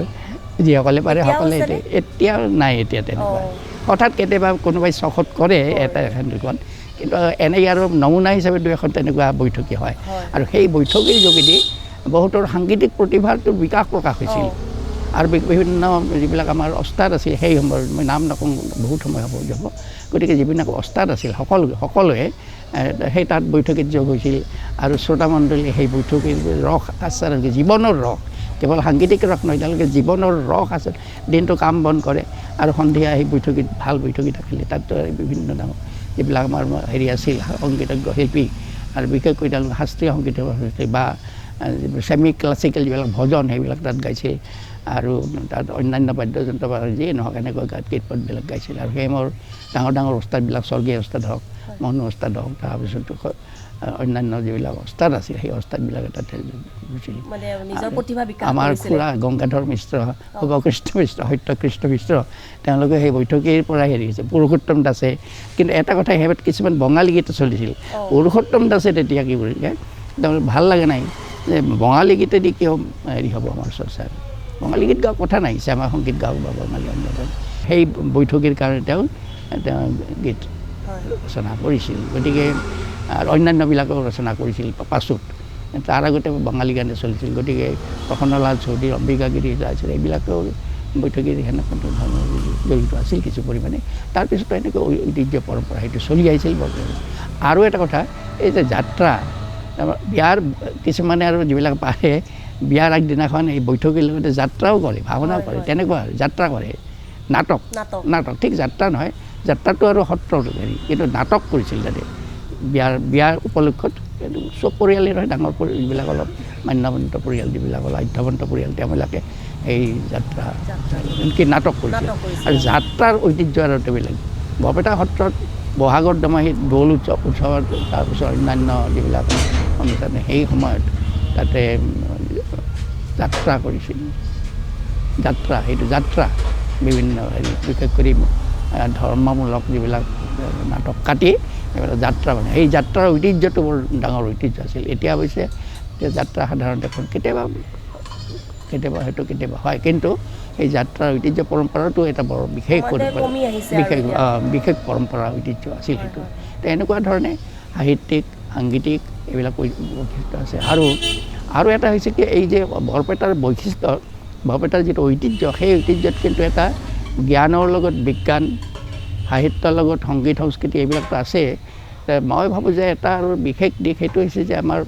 Speaker 2: যিসকলে পাৰে সকলে এতিয়া নাই এতিয়া তেনেকুৱা হঠাৎ কেতিয়াবা কোনোবাই চখত কৰে এটা এখন দুখন কিন্তু এনেই আৰু নমুনা হিচাপে দুই এখন তেনেকুৱা বৈঠকী হয় আৰু সেই বৈঠকীৰ যোগেদি বহুতৰ সাংগীতিক প্ৰতিভাটোৰ বিকাশ প্ৰকাশ হৈছিল আৰু বিভিন্ন যিবিলাক আমাৰ ওস্তাদ আছিল সেই সময়ত মই নাম নকওঁ বহুত সময় হ'ব যাব গতিকে যিবিলাক ওস্তাদ আছিল সকলোৱে সেই তাত বৈঠকীত যোগ হৈছিল আৰু শ্ৰোতামণ্ডলীয়ে সেই বৈঠকীৰ ৰস আচাৰ জীৱনৰ ৰস কেৱল সাংগীতিক ৰস নহয় তেওঁলোকে জীৱনৰ ৰস আছে দিনটো কাম বন কৰে আৰু সন্ধিয়া সেই বৈঠকীত ভাল বৈঠকী থাকিলে তাত বিভিন্ন যিবিলাক আমাৰ হেৰি আছিল সংগীতজ্ঞ শিল্পী আৰু বিশেষকৈ তেওঁলোকে শাস্ত্ৰীয় সংগীত বা ছেমি ক্লাছিকেল যিবিলাক ভজন সেইবিলাক তাত গাইছিল আৰু তাত অন্যান্য বাদ্যযন্ত্ৰ বা যিয়ে নহওক এনেকৈ কীৰ্তনবিলাক গাইছিল আৰু সেই মোৰ ডাঙৰ ডাঙৰ ওস্তাদবিলাক স্বৰ্গীয় ওস্তাদ হওক মনো ওস্তাদ হওক তাৰপিছত অন্যান্য যিবিলাক ওস্তাদ আছিল সেই ওস্তাদবিলাকে তাতে গৈছিল আমাৰ খুৰা গংগাধৰ মিশ্ৰ শুভকৃষ্ণ মিশ্ৰ সত্যকৃষ্ণ মিশ্ৰ তেওঁলোকে সেই বৈঠকীৰ পৰাই হেৰি হৈছে পুৰুষোত্তম দাসে কিন্তু এটা কথা সেইবাত কিছুমান বঙালী গীত চলিছিল পুৰুষোত্তম দাসে তেতিয়া কি কৰিলে তাৰমানে ভাল লাগে নাই যে বঙালী গীতেদি কিয় হেৰি হ'ব আমাৰ চৰ্চা বঙালী গীত গাওক কথা নাই শ্যামা সংগীত গাওক বা বঙালী সংগীত সেই বৈঠকীৰ কাৰণে তেওঁ গীত ৰচনা কৰিছিল গতিকে আৰু অন্যান্যবিলাকেও ৰচনা কৰিছিল পাছত তাৰ আগতে বঙালী গানে চলিছিল গতিকে প্ৰসন্নলাল চৌধুৰী অম্বিকাগিৰি আছিল এইবিলাকেও বৈঠকীৰ সেনেকুৱা ধৰণৰ জড়িত আছিল কিছু পৰিমাণে তাৰপিছতো এনেকৈ ঐতিহ্য পৰম্পৰা সেইটো চলি আহিছিল আৰু এটা কথা এই যে যাত্ৰা বিয়াৰ কিছুমানে আৰু যিবিলাক পাৰে বিয়াৰ আগদিনাখন এই বৈঠকীৰ লগতে যাত্ৰাও কৰে ভাওনাও কৰে তেনেকুৱা যাত্ৰা কৰে নাটক ঠিক যাত্ৰা নহয় যাত্ৰাটো আৰু সত্ৰৰ হেৰি কিন্তু নাটক কৰিছিল তাতে বিয়াৰ উপলক্ষত চব পৰিয়ালেই নহয় ডাঙৰ যিবিলাক অলপ মান্যৱন্ত পৰিয়াল যিবিলাক অলপ আধ্যৱন্ত পৰিয়াল তেওঁবিলাকে এই যাত্ৰা কি নাটক কৰিছিল আৰু যাত্ৰাৰ ঐতিহ্য আৰু বেলেগ বৰপেটা সত্ৰত বহাগৰ দমাহীত দৌল উৎসৱত তাৰপিছত অন্যান্য যিবিলাক অনুষ্ঠান সেই সময়ত তাতে যাত্ৰা কৰিছিল যাত্ৰা বিভিন্ন হেৰি বিশেষ কৰি ধৰ্মমূলক যিবিলাক নাটক কাটি এইবিলাক যাত্ৰা মানে সেই যাত্ৰাৰ ঐতিহ্যটো বৰ ডাঙৰ ঐতিহ্য আছিল এতিয়া অৱশ্যে যাত্ৰা সাধাৰণতে কেতিয়াবা হয়তো কেতিয়াবা হয় কিন্তু এই যাত্ৰাৰ ঐতিহ্য পৰম্পৰাটো এটা বৰ বিশেষ বিশেষ পৰম্পৰা ঐতিহ্য আছিল সেইটো তো এনেকুৱা ধৰণে সাহিত্যিক সাংগীতিক এইবিলাক বৈশিষ্ট্য আছে আৰু এটা হৈছে কি এই যে বৰপেটাৰ বৈশিষ্ট্য বৰপেটাৰ যিটো ঐতিহ্য সেই ঐতিহ্যত কিন্তু এটা জ্ঞানৰ লগত বিজ্ঞান সাহিত্যৰ লগত সংগীত সংস্কৃতি এইবিলাকতো আছে মই ভাবোঁ যে এটা আৰু বিশেষ দিশ সেইটো হৈছে যে আমাৰ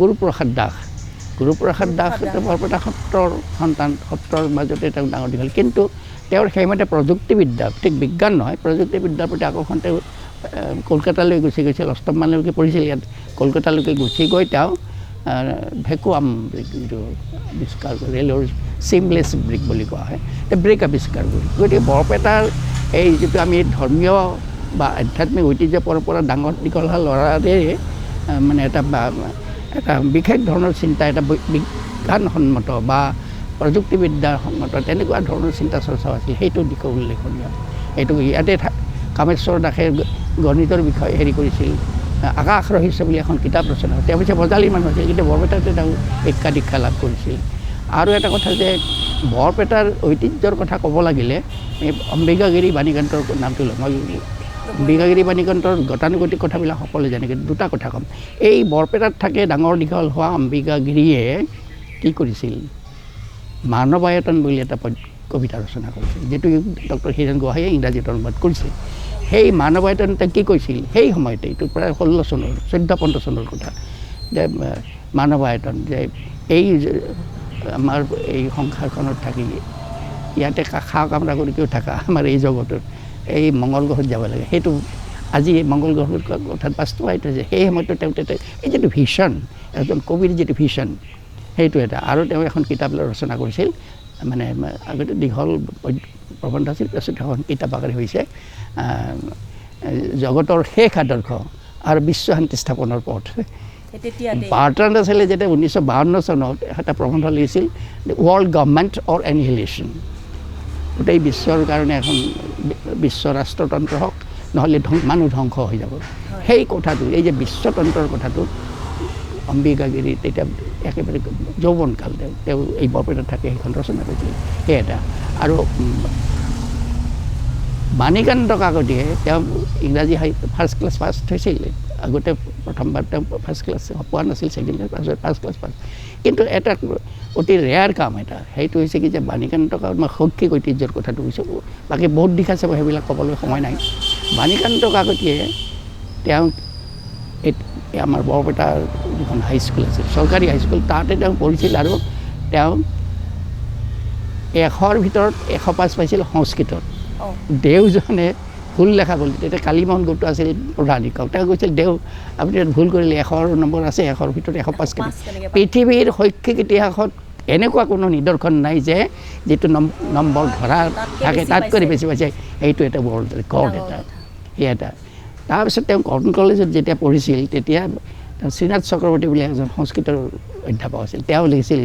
Speaker 2: গুৰুপ্ৰসাদ দাস বৰপেটা সত্ৰৰ সন্তান সত্ৰৰ মাজতে তেওঁ ডাঙৰ দীঘল কিন্তু তেওঁৰ সেইমতে প্ৰযুক্তিবিদ্যা ঠিক বিজ্ঞান নহয় প্ৰযুক্তিবিদ্যাৰ প্ৰতি আকৰ্ষণ তেওঁ কলকাতালৈ গুচি গৈছিল অষ্টম মানলৈকে পঢ়িছিল ইয়াত কলকাতালৈকে গুচি গৈ তেওঁ ভেকুৱাম যিটো আৱিষ্কাৰ কৰি ৰেলৰ চিমলেছ ব্ৰেক বুলি কোৱা হয় ব্ৰেক আৱিষ্কাৰ কৰি গতিকে বৰপেটাৰ এই যিটো আমি ধৰ্মীয় বা আধ্যাত্মিক ঐতিহ্য পৰম্পৰা ডাঙৰ দীঘল হোৱা ল'ৰাৰে মানে এটা বিশেষ ধৰণৰ চিন্তা এটা বিজ্ঞানসন্মত বা প্ৰযুক্তিবিদ্যাৰ সন্মত তেনেকুৱা ধৰণৰ চিন্তা চৰ্চাও আছিল সেইটো দিশো উল্লেখনীয় এইটো ইয়াতে কামেশ্বৰ দাসে গণিতৰ বিষয়ে হেৰি কৰিছিল আকাশ ৰহস্য বুলি এখন কিতাপ ৰচনা তেওঁ পিছে বজালী মানুহ আছিল কিন্তু বৰপেটাতে তেওঁ শিক্ষা দীক্ষা লাভ কৰিছিল আৰু এটা কথা যে বৰপেটাৰ ঐতিহ্যৰ কথা ক'ব লাগিলে এই অম্বিকাগিৰি বাণীকান্তৰ নামটো লওঁ মই অম্বিকাগিৰি বাণীকান্তৰ গতানুগতিক কথাবিলাক সকলোৱে জানে কিন্তু দুটা কথা ক'ম এই বৰপেটাত থাকে ডাঙৰ দীঘল হোৱা অম্বিকাগিৰিয়ে কি কৰিছিল মানৱায়তন বুলি এটা কবিতা ৰচনা কৰিছিল যিটো ডক্টৰ হীৰেণ গোহাঁয়ে ইংৰাজীত অনুবাদ কৰিছিল সেই মানৱায়তন তেওঁ কি কৈছিল সেই সময়তে এইটো প্ৰায় 16 চনৰ 14-15 চনৰ কথা যে মানৱায়তন যে এই আমাৰ এই সংসাৰখনত থাকি ইয়াতে খা কামৰা কৰি কিয় থাকা আমাৰ এই জগতত এই মংগল গ্ৰহত যাব লাগে সেইটো আজি মংগল গ্ৰহৰ কথাত বাস্তৱায়িত হৈছে সেই সময়তো তেওঁ এই যিটো ভিছন এজন কবিৰ যিটো ভিছন সেইটো এটা আৰু তেওঁ এখন কিতাপ ৰচনা কৰিছিল মানে আগতে দীঘল প্ৰবন্ধ আছিল তাৰপিছত এখন কিতাপ আকাৰে হৈছে জগতৰ শেষ আদৰ্শ আৰু বিশ্ব শান্তি স্থাপনৰ পথ বাৰ্ট্ৰাণ্ড আছিলে যেতিয়া 1952 চনত এটা প্ৰবন্ধ লিখিছিল ৱৰ্ল্ড গভৰ্ণমেণ্ট অৰ এনিহিলেশ্যন গোটেই বিশ্বৰ কাৰণে এখন বিশ্ব ৰাষ্ট্ৰতন্ত্ৰ হওক নহ'লে মানুহ ধ্বংস হৈ যাব সেই কথাটো এই যে বিশ্বতন্ত্ৰৰ কথাটো অম্বিকাগিৰি তেতিয়া একেবাৰে যৌৱনকাল তেওঁ এই বৰপেটাত থাকে সেইখন ৰচনা কৰিছিল সেই এটা আৰু বাণীকান্ত কাকতিয়ে তেওঁ ইংৰাজী ফাৰ্ষ্ট ক্লাছ পাছ হৈছিল আগতে প্ৰথমবাৰ তেওঁ ফাৰ্ষ্ট ক্লাছ পোৱা নাছিল ছেকেণ্ড ক্লাছ পাছত ফাৰ্ষ্ট ক্লাছ পাছ কিন্তু এটা অতি ৰেয়াৰ কাম এটা সেইটো হৈছে কি যে বাণীকান্ত কাকত মই শৈক্ষিক ঐতিহ্যৰ কথাটো কৈছোঁ বাকী বহুত দিশ আছে সেইবিলাক ক'বলৈ সময় নাই বাণীকান্ত কাকতিয়ে তেওঁ আমাৰ বৰপেটাৰ যিখন হাইস্কুল আছিল চৰকাৰী হাইস্কুল তাতে তেওঁ পঢ়িছিল আৰু তেওঁ 100ৰ ভিতৰত 100 পাছ পাইছিল সংস্কৃতত দেওজনে ভুল লেখা ভুল তেতিয়া কালীমোহন গুপ্ত আছিল প্ৰধান শিক্ষক তেওঁ কৈছিল দেও আপুনি ভুল কৰিলে 100 নম্বৰ আছে 100ৰ ভিতৰত 105 পৃথিৱীৰ শৈক্ষিক ইতিহাসত এনেকুৱা কোনো নিদৰ্শন নাই যে যিটো নম্বৰ ধৰা থাকে তাতকৈ বেছি পাইছে এইটো এটা ৱৰ্ল্ড ৰেকৰ্ড এটা সেই এটা তাৰপিছত তেওঁ কটন কলেজত যেতিয়া পঢ়িছিল তেতিয়া শ্ৰীনাথ চক্ৰৱৰ্তী বুলি এজন সংস্কৃতৰ অধ্যাপক আছিল তেওঁ লিখিছিল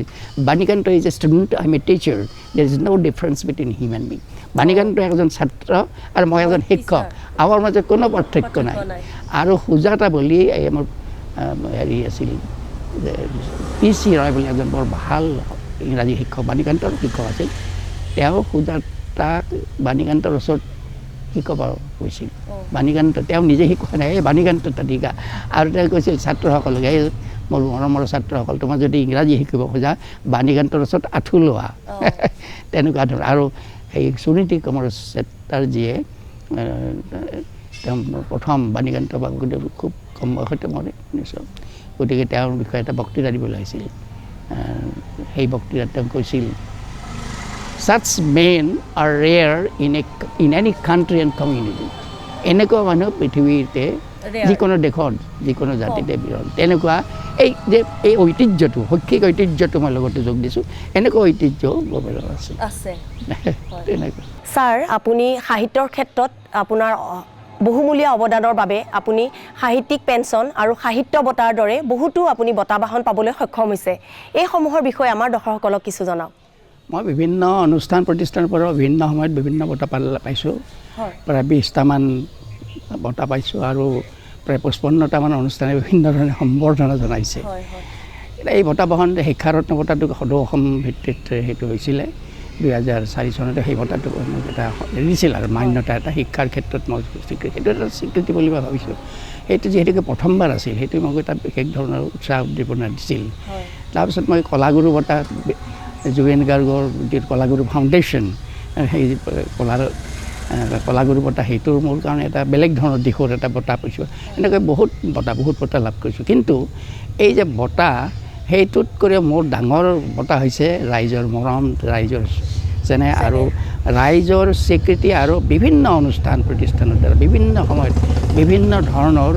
Speaker 2: Banikanta is a student I am a teacher there is no' difference between him and me Banikanta এজন ছাত্ৰ আৰু মই এজন শিক্ষক আমাৰ মাজত কোনো পাৰ্থক্য নাই আৰু সুজাতা বুলি মোৰ হেৰি আছিল PC ৰয় বুলি এজন বৰ ভাল ইংৰাজী শিক্ষক বাণীকান্তৰ শিক্ষক আছিল তেওঁ সুজাতাক বাণীকান্তৰ ওচৰত শিকাব কৈছিল বাণীকান্ত তেওঁ নিজে শিকোৱা নাই বাণীকান্ত তালিকা আৰু তেওঁ কৈছিল ছাত্ৰসকলক এই মোৰ মৰমৰ ছাত্ৰসকল তোমাৰ যদি ইংৰাজী শিকিব খোজা বাণীকান্তৰ ওচৰত আঁঠু লোৱা তেনেকুৱা ধৰণৰ আৰু সেই সুনীতি কুমাৰ চেটাৰ্জীয়ে তেওঁ প্ৰথম বাণীকান্ত বাবুদেৱ খুব কম বয়সতে মৰে শুনিছোঁ গতিকে তেওঁৰ বিষয়ে এটা বক্তৃতা দিবলৈ আহিছিল সেই বক্তৃতাত তেওঁ কৈছিল such men are rare in any country and community এনেকুৱা মানুহ পৃথিৱীতে যিকোনো দেশত যিকোনো জাতিতে বিৰল তেনেকুৱা এই যে এই ঐতিহ্যটো শৈক্ষিক ঐতিহ্যটো মই লগতে যোগ দিছোঁ এনেকুৱা ঐতিহ্য ববেলৰ আছে তেনেকুৱা
Speaker 1: ছাৰ আপুনি সাহিত্যৰ ক্ষেত্ৰত আপোনাৰ বহুমূলীয়া অৱদানৰ বাবে আপুনি সাহিত্যিক পেঞ্চন আৰু সাহিত্য বঁটাৰ দৰে বহুতো আপুনি বঁটা বাহন পাবলৈ সক্ষম হৈছে এইসমূহৰ বিষয়ে আমাৰ দৰ্শকসকলক কিছু জনাওক
Speaker 2: মই বিভিন্ন অনুষ্ঠান প্ৰতিষ্ঠানৰ পৰা বিভিন্ন সময়ত বিভিন্ন বঁটা পাইছোঁ প্ৰায় 20টামান বঁটা পাইছোঁ আৰু প্ৰায় 55টামান অনুষ্ঠানে বিভিন্ন ধৰণে সম্বৰ্ধনা জনাইছে এই বঁটা বাহন শিক্ষাৰত্ন বঁটাটো সদৌ অসম ভিত্তিত সেইটো হৈছিলে 2004 চনতে সেই বঁটাটো মোক এটা দিছিল আৰু মান্যতা এটা শিক্ষাৰ ক্ষেত্ৰত মই স্বীকৃতি সেইটো এটা স্বীকৃতি বুলি মই ভাবিছোঁ সেইটো যিহেতুকে প্ৰথমবাৰ আছিল সেইটো মোক এটা বিশেষ ধৰণৰ উৎসাহ উদ্দীপনা দিছিল তাৰপিছত মই কলাগুৰু বঁটা জুবিন গাৰ্গৰ যিটো কলাগুৰু ফাউণ্ডেশ্যন সেই কলাগুৰু বঁটা সেইটোৰ মোৰ কাৰণে এটা বেলেগ ধৰণৰ দিশৰ এটা বঁটা পাইছোঁ এনেকৈ বহুত বঁটা লাভ কৰিছোঁ কিন্তু এই যে বঁটা সেইটোতকৈ মোৰ ডাঙৰ বঁটা হৈছে ৰাইজৰ মৰম ৰাইজৰ যেনে আৰু ৰাইজৰ স্বীকৃতি আৰু বিভিন্ন অনুষ্ঠান প্ৰতিষ্ঠানৰ দ্বাৰা বিভিন্ন সময়ত বিভিন্ন ধৰণৰ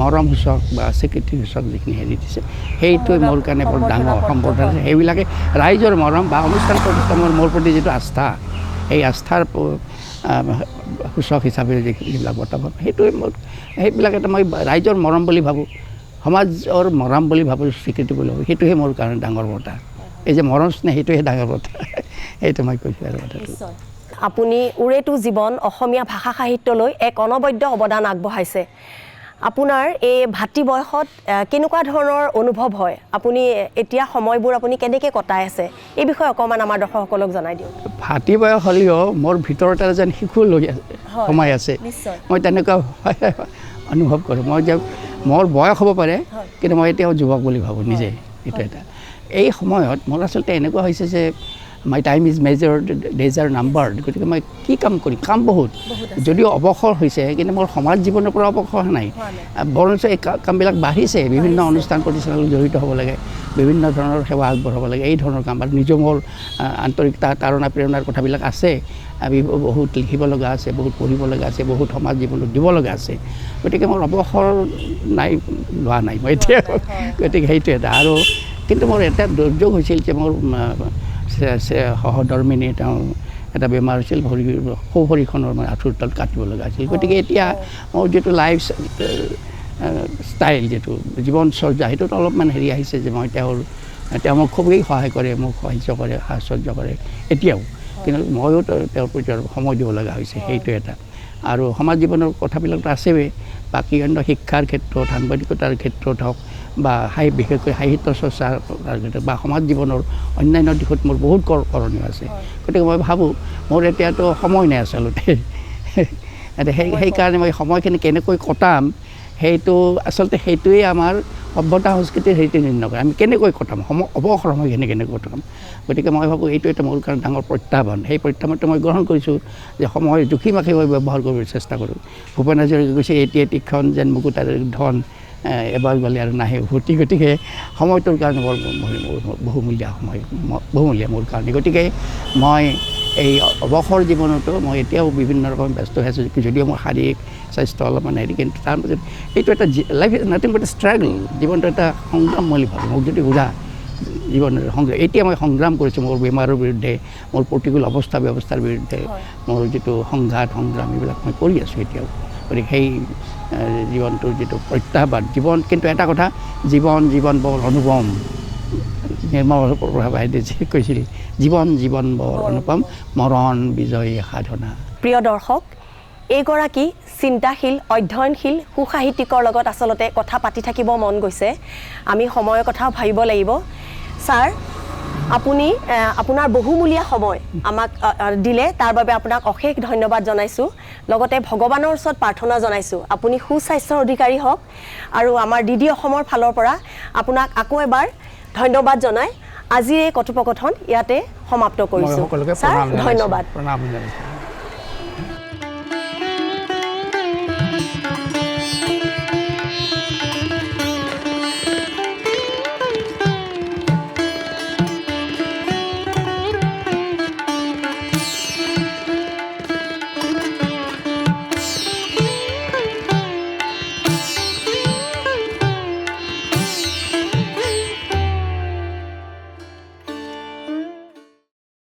Speaker 2: মৰমসূচক বা স্বীকৃতিসূচক যিখিনি হেৰি দিছে সেইটোৱে মোৰ কাৰণে বৰ ডাঙৰ সম্বৰ্ধনা সেইবিলাকে ৰাইজৰ মৰম বা অনুষ্ঠান প্ৰতিষ্ঠানৰ মোৰ প্ৰতি যিটো আস্থা সেই আস্থাৰ সূচক হিচাপে যিবিলাক বঁটা পাওঁ সেইটোৱে মোৰ সেইবিলাক এটা মই ৰাইজৰ মৰম বুলি ভাবোঁ সমাজৰ মৰম বুলি ভাবোঁ স্বীকৃতি বুলি ভাবোঁ সেইটোহে মোৰ কাৰণে ডাঙৰ বঁটা এই যে মৰম স্নেহ সেইটোহে ডাঙৰ বঁটা সেইটো মই কৈছোঁ আৰু কথাটো
Speaker 1: আপুনি উৰেটো জীৱন অসমীয়া ভাষা সাহিত্যলৈ এক অনবদ্য অৱদান আগবঢ়াইছে আপোনাৰ এই ভাতৃ বয়সত কেনেকুৱা ধৰণৰ অনুভৱ হয় আপুনি এতিয়া সময়বোৰ আপুনি কেনেকৈ কটাই আছে এই বিষয়ে অকণমান আমাৰ দৰ্শকসকলক জনাই দিয়ক
Speaker 2: ভাতৃ বয়স হ'লেও মোৰ ভিতৰত যেন শিশু লৈ সোমাই আছে মই তেনেকুৱা অনুভৱ কৰোঁ মই যে মোৰ বয়স হ'ব পাৰে কিন্তু মই এতিয়াও যুৱক বুলি ভাবোঁ নিজে এইটো এটা এই সময়ত মোৰ আচলতে এনেকুৱা হৈছে যে my time is measured days are numbered গতিকে মই কি কাম কৰিম কাম বহুত যদিও অৱসৰ হৈছে কিন্তু মোৰ সমাজ জীৱনৰ পৰা অৱসৰ নাই বৰঞ্চ এই কামবিলাক বাঢ়িছে বিভিন্ন অনুষ্ঠান প্ৰতিষ্ঠানত জড়িত হ'ব লাগে বিভিন্ন ধৰণৰ সেৱা আগবঢ়াব লাগে এই ধৰণৰ কাম আৰু নিজেও মোৰ আন্তৰিকতা তাৰণা প্ৰেৰণাৰ কথাবিলাক আছে বহুত লিখিব লগা আছে বহুত পঢ়িব লগা আছে বহুত সমাজ জীৱনত দিব লগা আছে গতিকে মোৰ অৱসৰ নাই লোৱা নাই মই এতিয়া গতিকে সেইটো এটা আৰু কিন্তু মোৰ এটা দুৰ্যোগ হৈছিল যে মোৰ সহধৰ্মিনী তেওঁ এটা বেমাৰ হৈছিল ভৰিখনৰ মানে আঁঠুৰ তল কাটিব লগা হৈছিল গতিকে এতিয়া মোৰ যিটো লাইফ ষ্টাইল যিটো জীৱনচৰ্যা সেইটোত অলপমান হেৰি আহিছে যে মই তেওঁ মোক খুবেই সহায় কৰে মোক সাহায্য কৰে সাহচৰ্য কৰে এতিয়াও কিন্তু ময়ো তেওঁৰ প্ৰতি সময় দিব লগা হৈছে সেইটো এটা আৰু সমাজ জীৱনৰ কথাবিলাকতো আছেই বাকী অন্য শিক্ষাৰ ক্ষেত্ৰত সাংবাদিকতাৰ ক্ষেত্ৰত হওক বা বিশেষকৈ সাহিত্য চৰ্চাৰ ক্ষেত্ৰত বা সমাজ জীৱনৰ অন্যান্য দিশত মোৰ বহুত কৰণীয় আছে গতিকে মই ভাবোঁ মোৰ এতিয়াতো সময় নাই আচলতে সেইকাৰণে মই সময়খিনি কেনেকৈ কটাম সেইটো আচলতে সেইটোৱেই আমাৰ সভ্যতা সংস্কৃতিৰ হেৰিটো নিৰ্ণয় কৰে আমি কেনেকৈ কটাম অৱসৰ সময়খিনি কেনেকৈ কটাম গতিকে মই ভাবোঁ এইটো এটা মোৰ কাৰণে ডাঙৰ প্ৰত্যাহ্বান সেই প্ৰত্যাহ্বানটো মই গ্ৰহণ কৰিছোঁ যে সময় জুখি মাখি মই ব্যৱহাৰ কৰিবলৈ চেষ্টা কৰোঁ ভূপেন হাজৰিকাই কৈছে এটি এটিখন যেন মুকুতাৰ ধন এবাৰ গ'লে আৰু নাহে উভতি গতিকে সময়টোৰ কাৰণে বৰ বহুমূলীয়া মোৰ কাৰণে গতিকে মই এই অৱসৰ জীৱনতো মই এতিয়াও বিভিন্ন ৰকম ব্যস্ত হৈ আছোঁ যদিও মোৰ শাৰীৰিক স্বাস্থ্য অলপমান হেৰি কিন্তু তাৰ মাজত এইটো এটা life is nothing but struggle জীৱনটো এটা সংগ্ৰাম বুলি ভাবোঁ মোক যদি সোধা জীৱনৰ সংগ্ৰাম এতিয়া মই সংগ্ৰাম কৰিছোঁ মোৰ বেমাৰৰ বিৰুদ্ধে মোৰ প্ৰতিকূল অৱস্থা ব্যৱস্থাৰ বিৰুদ্ধে মোৰ যিটো সংগ্ৰাম এইবিলাক মই কৰি আছোঁ এতিয়াও গতিকে সেই জীৱনটোৰ যিটো প্ৰত্যাহ্বান জীৱন কিন্তু এটা কথা জীৱন বৰ অনুপম নিৰ্মল প্ৰভা বাইদেৱে কৈছিল জীৱন বৰ অনুপম মৰণ বিজয়ী সাধনা
Speaker 1: প্ৰিয় দৰ্শক এইগৰাকী চিন্তাশীল অধ্যয়নশীল সুসাহিত্যিকৰ লগত আচলতে কথা পাতি থাকিব মন গৈছে আমি সময়ৰ কথাও ভাবিব লাগিব ছাৰ আপুনি আপোনাৰ বহুমূলীয়া সময় আমাক দিলে তাৰ বাবে আপোনাক অশেষ ধন্যবাদ জনাইছোঁ লগতে ভগৱানৰ ওচৰত প্ৰাৰ্থনা জনাইছোঁ আপুনি সুস্বাস্থ্যৰ অধিকাৰী হওক আৰু আমাৰ DD অসমৰ ফালৰ পৰা আপোনাক আকৌ এবাৰ ধন্যবাদ জনাই আজিৰ এই কথোপকথন ইয়াতে সমাপ্ত কৰিছোঁ ছাৰ ধন্যবাদ
Speaker 2: প্ৰণাম